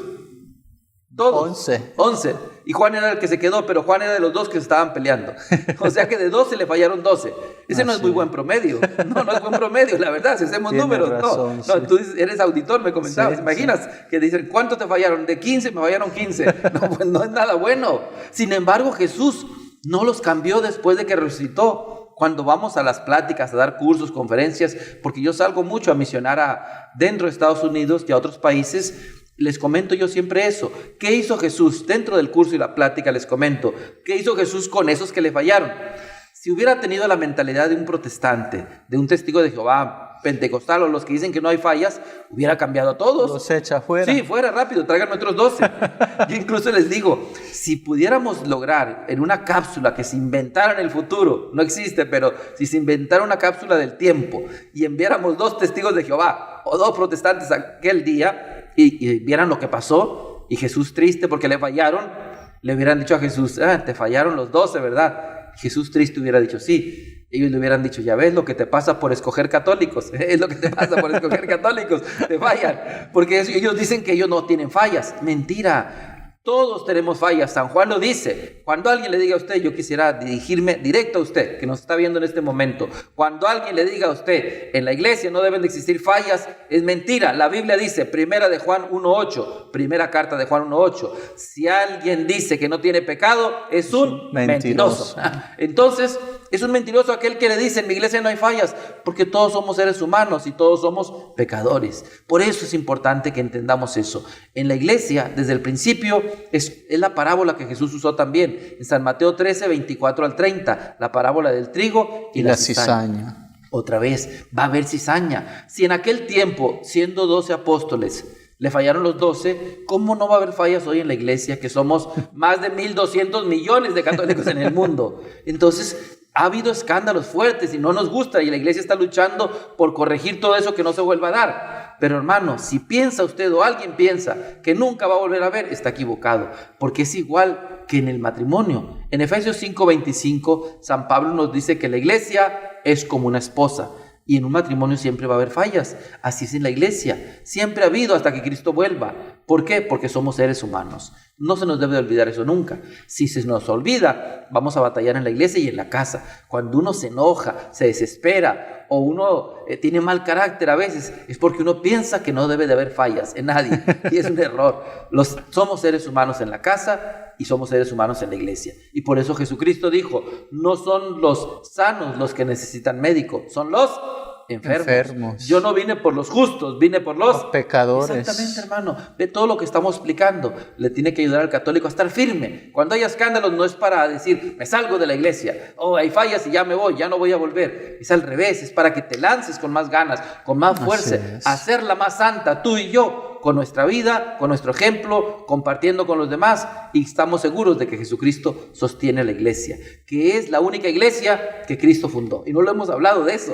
Todos. 11. Y Juan era el que se quedó, pero Juan era de los 2 que se estaban peleando. O sea que de 12 le fallaron 12. Ese no es muy buen promedio. No es buen promedio, la verdad, si hacemos números. Razón, no, tú eres auditor, me comentabas. Imaginas que dicen, ¿cuántos te fallaron? De 15 me fallaron 15. No, pues no es nada bueno. Sin embargo, Jesús no los cambió después de que resucitó. Cuando vamos a las pláticas, a dar cursos, conferencias, porque yo salgo mucho a misionar dentro de Estados Unidos y a otros países, Les comento yo siempre eso. ¿Qué hizo Jesús? Dentro del curso y la plática les comento. ¿Qué hizo Jesús con esos que le fallaron? Si hubiera tenido la mentalidad de un protestante, de un testigo de Jehová, pentecostal o los que dicen que no hay fallas, hubiera cambiado a todos. Los echa fuera. Sí, fuera rápido, tráiganme otros 12. Yo incluso les digo, si pudiéramos lograr en una cápsula que se inventara en el futuro, no existe, pero si se inventara una cápsula del tiempo y enviáramos 2 testigos de Jehová o 2 protestantes aquel día y vieran lo que pasó, y Jesús triste porque le fallaron, le hubieran dicho a Jesús, te fallaron los 12, ¿verdad? Jesús triste hubiera dicho, sí. Ellos le hubieran dicho, ya ves lo que te pasa por escoger católicos, es lo que te pasa por escoger católicos, te fallan, porque ellos dicen que ellos no tienen fallas. Mentira, todos tenemos fallas. San Juan lo dice. Cuando alguien le diga a usted, yo quisiera dirigirme directo a usted, que nos está viendo en este momento, cuando alguien le diga a usted, en la iglesia no deben de existir fallas, es mentira. La Biblia dice, primera de Juan 1:8, primera carta de Juan 1:8, si alguien dice que no tiene pecado, es un mentiroso. Entonces, es un mentiroso aquel que le dice, en mi iglesia no hay fallas, porque todos somos seres humanos y todos somos pecadores. Por eso es importante que entendamos eso. En la iglesia, desde el principio, es la parábola que Jesús usó también. En San Mateo 13, 24 al 30, la parábola del trigo y la cizaña. Otra vez, va a haber cizaña. Si en aquel tiempo, siendo 12 apóstoles, le fallaron los 12, ¿cómo no va a haber fallas hoy en la iglesia, que somos más de 1,200 millones de católicos en el mundo? Entonces, ha habido escándalos fuertes y no nos gusta, y la iglesia está luchando por corregir todo eso que no se vuelva a dar. Pero hermano, si piensa usted o alguien piensa que nunca va a volver a ver, está equivocado, porque es igual que en el matrimonio. En Efesios 5:25, San Pablo nos dice que la iglesia es como una esposa. Y en un matrimonio siempre va a haber fallas. Así es en la iglesia. Siempre ha habido hasta que Cristo vuelva. ¿Por qué? Porque somos seres humanos. No se nos debe olvidar eso nunca. Si se nos olvida, vamos a batallar en la iglesia y en la casa. Cuando uno se enoja, se desespera o uno tiene mal carácter a veces, es porque uno piensa que no debe de haber fallas en nadie. Y es un error. Somos seres humanos en la casa y somos seres humanos en la iglesia. Y por eso Jesucristo dijo, no son los sanos los que necesitan médico, son los enfermos. Yo no vine por los justos, vine por los pecadores. Exactamente, hermano. Ve todo lo que estamos explicando. Le tiene que ayudar al católico a estar firme. Cuando hay escándalos no es para decir, me salgo de la iglesia, hay fallas y ya me voy, ya no voy a volver. Es al revés, es para que te lances con más ganas, con más fuerza, a hacerla más santa, tú y yo, con nuestra vida, con nuestro ejemplo, compartiendo con los demás, y estamos seguros de que Jesucristo sostiene la iglesia, que es la única iglesia que Cristo fundó. Y no lo hemos hablado de eso.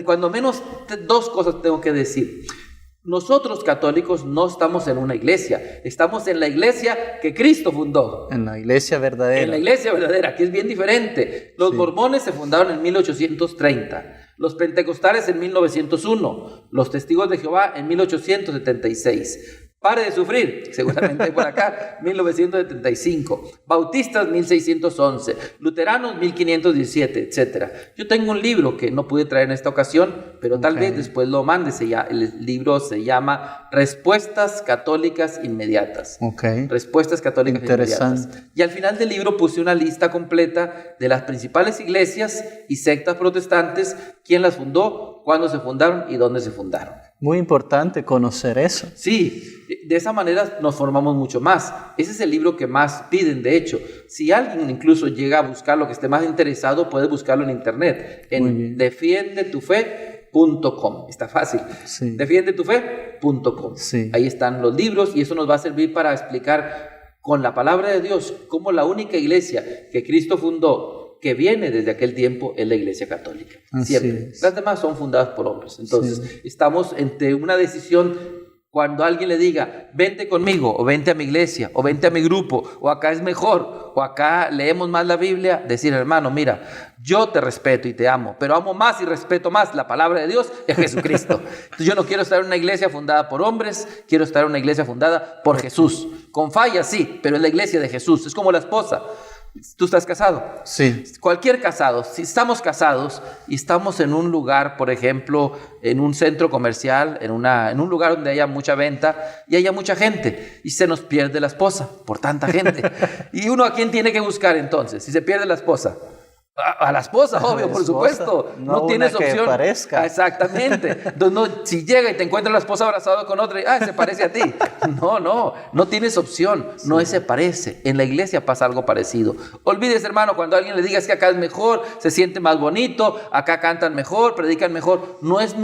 Cuando menos 2 cosas tengo que decir. Nosotros católicos no estamos en una iglesia, estamos en la iglesia que Cristo fundó. En la iglesia verdadera. En la iglesia verdadera, que es bien diferente. Los mormones se fundaron en 1830. Los pentecostales en 1901, los testigos de Jehová en 1876. Pare de sufrir, seguramente hay por acá, 1975. Bautistas, 1611. Luteranos, 1517, etc. Yo tengo un libro que no pude traer en esta ocasión, pero tal vez después lo mande. El libro se llama Respuestas Católicas Inmediatas. Respuestas Católicas Inmediatas. Y al final del libro puse una lista completa de las principales iglesias y sectas protestantes, quién las fundó, cuándo se fundaron y dónde se fundaron. Muy importante conocer eso. Sí, de esa manera nos formamos mucho más. Ese es el libro que más piden, de hecho. Si alguien incluso llega a buscar lo que esté más interesado, puede buscarlo en internet, en defiendetufe.com. Está fácil. Sí. Defiendetufe.com. Sí. Ahí están los libros y eso nos va a servir para explicar con la palabra de Dios cómo la única iglesia que Cristo fundó, que viene desde aquel tiempo, es la iglesia católica. Siempre. Las demás son fundadas por hombres. Entonces, estamos entre una decisión. Cuando alguien le diga, vente conmigo, o vente a mi iglesia, o vente a mi grupo, o acá es mejor, o acá leemos más la Biblia, decir, hermano, mira, yo te respeto y te amo, pero amo más y respeto más la palabra de Dios y a Jesucristo. Entonces yo no quiero estar en una iglesia fundada por hombres, quiero estar en una iglesia fundada por Jesús. Con fallas, sí, pero es la iglesia de Jesús. Es como la esposa. ¿Tú estás casado? Sí. Cualquier casado, si estamos casados y estamos en un lugar, por ejemplo, en un centro comercial, en un lugar donde haya mucha venta y haya mucha gente y se nos pierde la esposa por tanta gente. ¿Y uno a quién tiene que buscar entonces si se pierde la esposa? A la esposa, obvio, la por esposa, supuesto. no tienes una que opción. parezca. Exactamente. Entonces, no, si llega y te encuentra la esposa abrazada con otra, y, se parece a ti. No tienes opción. Sí. No se parece. En la iglesia pasa algo parecido. Olvides, hermano, cuando alguien le diga que acá es mejor, se siente más bonito, acá cantan mejor, predican mejor. No es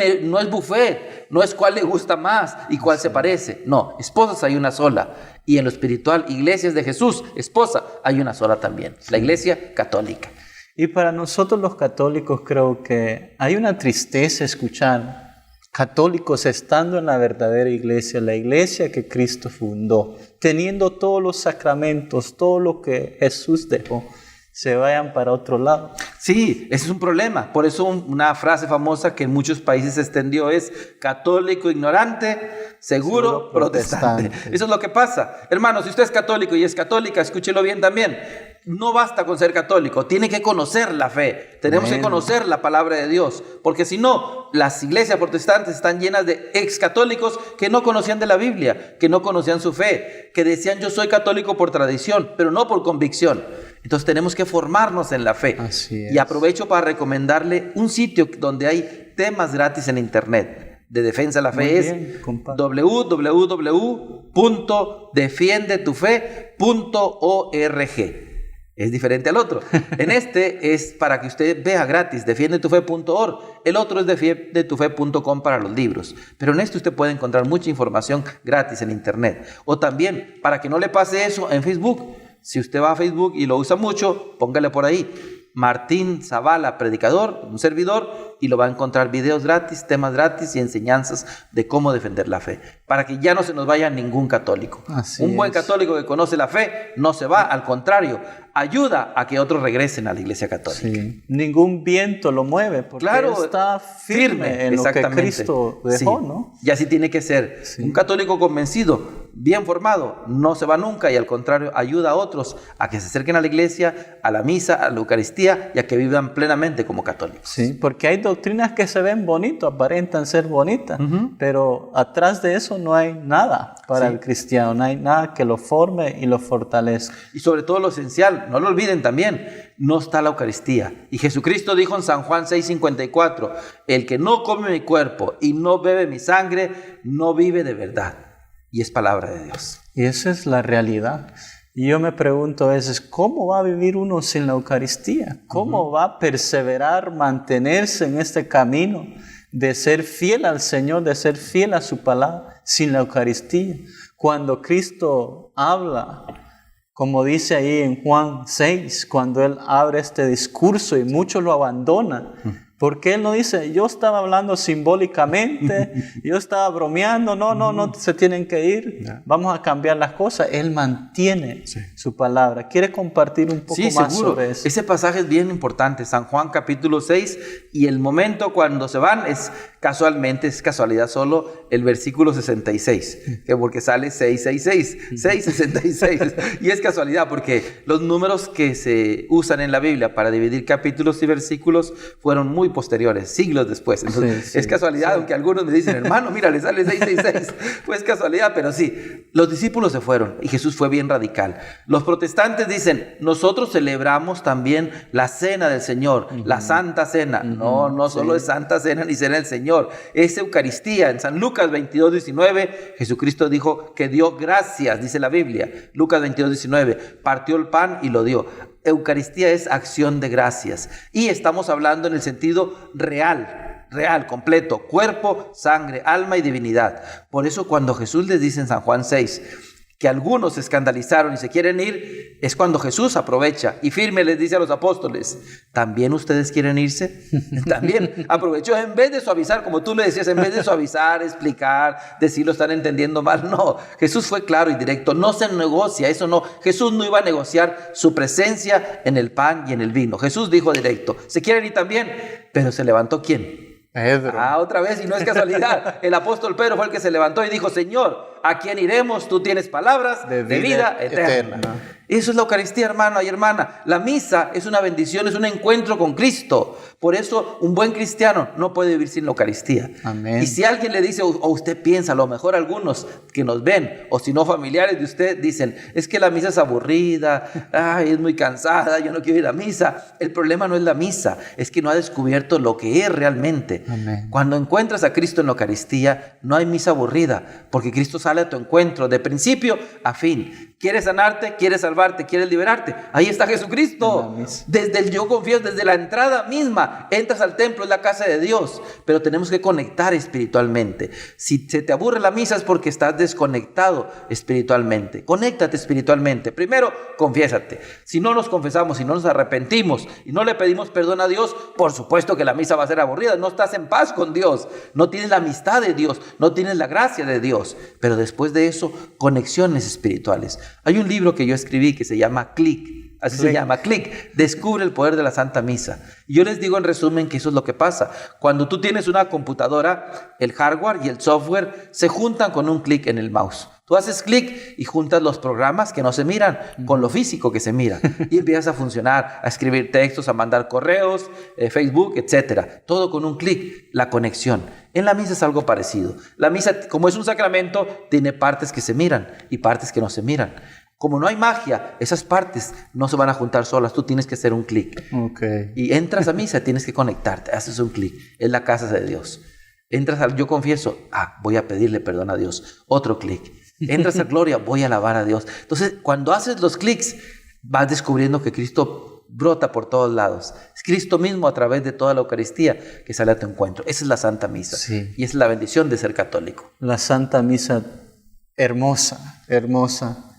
buffet, no es cuál le gusta más y cuál se parece. No, esposas hay una sola. Y en lo espiritual, iglesias de Jesús, esposa, hay una sola también. La iglesia católica. Y para nosotros los católicos creo que hay una tristeza escuchar católicos estando en la verdadera iglesia, la iglesia que Cristo fundó, teniendo todos los sacramentos, todo lo que Jesús dejó, se vayan para otro lado. Sí, ese es un problema. Por eso una frase famosa que en muchos países se extendió es católico ignorante, seguro protestante. Eso es lo que pasa. Hermano, si usted es católico y es católica, escúchelo bien también. No basta con ser católico, tiene que conocer la fe. Tenemos que conocer la palabra de Dios, porque si no, las iglesias protestantes están llenas de ex católicos que no conocían de la Biblia, que no conocían su fe, que decían yo soy católico por tradición, pero no por convicción. Entonces tenemos que formarnos en la fe. Así es. Y aprovecho para recomendarle un sitio donde hay temas gratis en internet de defensa de la fe. Es www.defiendetufe.org. Es diferente al otro. En este es para que usted vea gratis, defiendetufe.org. El otro es defiendetufe.com para los libros. Pero en este usted puede encontrar mucha información gratis en internet. O también, para que no le pase eso, en Facebook. Si usted va a Facebook y lo usa mucho, póngale por ahí Martín Zavala, predicador, un servidor, y lo va a encontrar videos gratis, temas gratis y enseñanzas de cómo defender la fe, para que ya no se nos vaya ningún católico. Un buen católico que conoce la fe no se va, al contrario, ayuda a que otros regresen a la iglesia católica. Sí. Ningún viento lo mueve, porque está firme en lo que Cristo dejó, sí. ¿no? Y así tiene que ser. Sí. Un católico convencido, bien formado, no se va nunca y al contrario, ayuda a otros a que se acerquen a la iglesia, a la misa, a la Eucaristía y a que vivan plenamente como católicos. Sí, porque hay doctrinas que se ven bonitas, aparentan ser bonitas, pero atrás de eso no hay nada para el cristiano, no hay nada que lo forme y lo fortalezca. Y sobre todo lo esencial, no lo olviden también, no está la Eucaristía. Y Jesucristo dijo en San Juan 6:54, el que no come mi cuerpo y no bebe mi sangre, no vive de verdad. Y es palabra de Dios. Y esa es la realidad. Y yo me pregunto a veces, ¿cómo va a vivir uno sin la Eucaristía? ¿Cómo va a perseverar, mantenerse en este camino de ser fiel al Señor, de ser fiel a su palabra sin la Eucaristía? Cuando Cristo habla, como dice ahí en Juan 6, cuando Él abre este discurso y muchos lo abandonan, porque Él no dice, yo estaba hablando simbólicamente, yo estaba bromeando, no se tienen que ir, vamos a cambiar las cosas. Él mantiene su palabra. ¿Quiere compartir un poco más sobre eso? Ese pasaje es bien importante, San Juan capítulo 6, y el momento cuando se van es casualidad solo el versículo 66, que porque sale 666, 666, y es casualidad porque los números que se usan en la Biblia para dividir capítulos y versículos fueron muy posteriores, siglos después. Entonces, es casualidad, aunque algunos me dicen, hermano, mira, le sale 666. Pues casualidad, pero sí, los discípulos se fueron y Jesús fue bien radical. Los protestantes dicen, nosotros celebramos también la cena del Señor, la Santa Cena. No solo es Santa Cena ni Cena del Señor, es Eucaristía. En San Lucas 22:19, Jesucristo dijo que dio gracias, dice la Biblia. Lucas 22:19, partió el pan y lo dio. Eucaristía es acción de gracias. Y estamos hablando en el sentido real, completo, cuerpo, sangre, alma y divinidad. Por eso cuando Jesús les dice en San Juan 6 que algunos se escandalizaron y se quieren ir, es cuando Jesús aprovecha y firme les dice a los apóstoles, ¿también ustedes quieren irse? También aprovechó, en vez de suavizar, como tú le decías, en vez de suavizar, explicar, decir lo están entendiendo mal, no, Jesús fue claro y directo, no se negocia, eso no, Jesús no iba a negociar su presencia en el pan y en el vino. Jesús dijo directo, ¿se quieren ir también? Pero se levantó ¿quién? Pedro. Otra vez, y no es casualidad. El apóstol Pedro fue el que se levantó y dijo, Señor, ¿a quién iremos? Tú tienes palabras de vida eterna. Eso es la Eucaristía, hermano y hermana. La misa es una bendición, es un encuentro con Cristo. Por eso un buen cristiano no puede vivir sin la Eucaristía. Amén. Y si alguien le dice, o usted piensa, a lo mejor algunos que nos ven, o si no familiares de usted, dicen, es que la misa es aburrida, ay, es muy cansada, yo no quiero ir a misa. El problema no es la misa, es que no ha descubierto lo que es realmente. Amén. Cuando encuentras a Cristo en la Eucaristía, no hay misa aburrida, porque Cristo sale a tu encuentro de principio a fin. ¿Quieres sanarte? ¿Quieres salvarte? ¿Quieres liberarte? Ahí está Jesucristo. Desde el yo confío, desde la entrada misma, entras al templo, es la casa de Dios, pero tenemos que conectar espiritualmente. Si se te aburre la misa es porque estás desconectado espiritualmente. Conéctate espiritualmente. Primero, confiésate. Si no nos confesamos, si no nos arrepentimos y no le pedimos perdón a Dios, por supuesto que la misa va a ser aburrida. No estás en paz con Dios, no tienes la amistad de Dios, no tienes la gracia de Dios. Pero después de eso, conexiones espirituales. Hay un libro que yo escribí que se llama Click, así se llama, Click, Descubre el poder de la Santa Misa. Y yo les digo en resumen que eso es lo que pasa. Cuando tú tienes una computadora, el hardware y el software se juntan con un clic en el mouse. Tú haces clic y juntas los programas que no se miran con lo físico que se mira. Y empiezas a funcionar, a escribir textos, a mandar correos, Facebook, etcétera. Todo con un clic, la conexión. En la misa es algo parecido. La misa, como es un sacramento, tiene partes que se miran y partes que no se miran. Como no hay magia, esas partes no se van a juntar solas. Tú tienes que hacer un clic. Okay. Y entras a misa, tienes que conectarte, haces un clic. Es la casa de Dios. Entras al yo confieso, voy a pedirle perdón a Dios. Otro clic. Entras a gloria, voy a alabar a Dios. Entonces, cuando haces los clics, vas descubriendo que Cristo brota por todos lados. Es Cristo mismo a través de toda la Eucaristía que sale a tu encuentro. Esa es la Santa Misa. Sí. Y es la bendición de ser católico. La Santa Misa, hermosa, hermosa.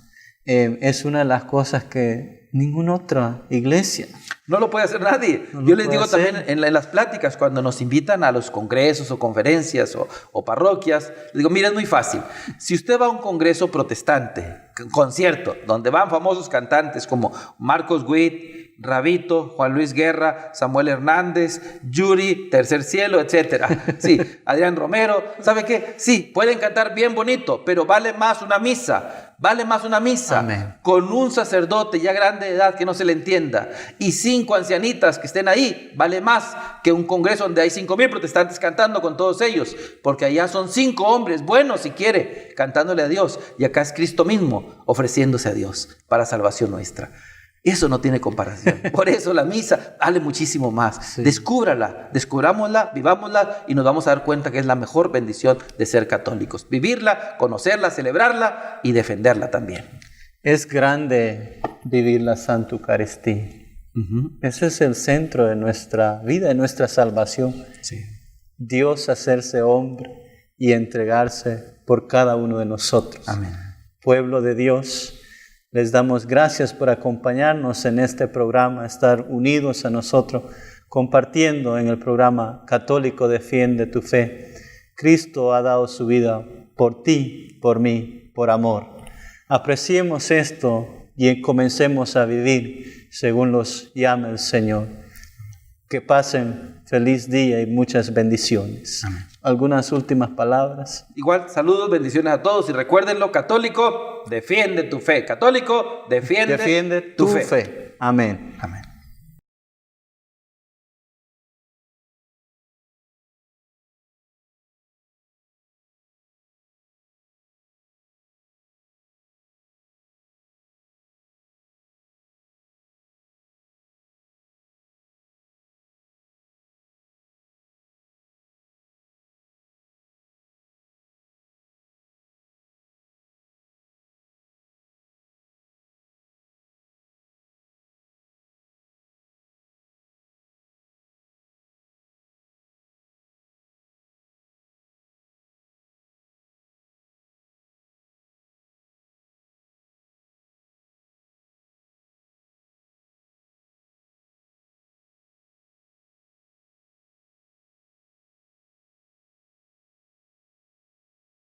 Es una de las cosas que ninguna otra iglesia no lo puede hacer nadie. No Yo les digo hacer. también en las pláticas, cuando nos invitan a los congresos o conferencias o parroquias, les digo, mira, es muy fácil. Si usted va a un congreso protestante, concierto, donde van famosos cantantes como Marcos Witt, Rabito, Juan Luis Guerra, Samuel Hernández, Yuri, Tercer Cielo, etcétera. Sí, Adrián Romero, ¿sabe qué? Sí, pueden cantar bien bonito, pero vale más una misa. Vale más una misa. Amén. Con un sacerdote ya grande de edad que no se le entienda y 5 ancianitas que estén ahí, vale más que un congreso donde hay 5,000 protestantes cantando con todos ellos, porque allá son 5 hombres buenos, si quiere, cantándole a Dios, y acá es Cristo mismo ofreciéndose a Dios para salvación nuestra. Eso no tiene comparación. Por eso la misa vale muchísimo más. Sí. Descúbrala, descubrámosla, vivámosla y nos vamos a dar cuenta que es la mejor bendición de ser católicos. Vivirla, conocerla, celebrarla y defenderla también. Es grande vivir la Santa Eucaristía. Ese es el centro de nuestra vida, de nuestra salvación. Sí. Dios hacerse hombre y entregarse por cada uno de nosotros. Amén. Pueblo de Dios, les damos gracias por acompañarnos en este programa, estar unidos a nosotros, compartiendo en el programa Católico Defiende tu Fe. Cristo ha dado su vida por ti, por mí, por amor. Apreciemos esto y comencemos a vivir según los llama el Señor. Que pasen feliz día y muchas bendiciones. Amén. ¿Algunas últimas palabras? Igual, saludos, bendiciones a todos y recuérdenlo, católico, defiende tu fe. Católico, defiende tu fe. fe. Amén. Amén.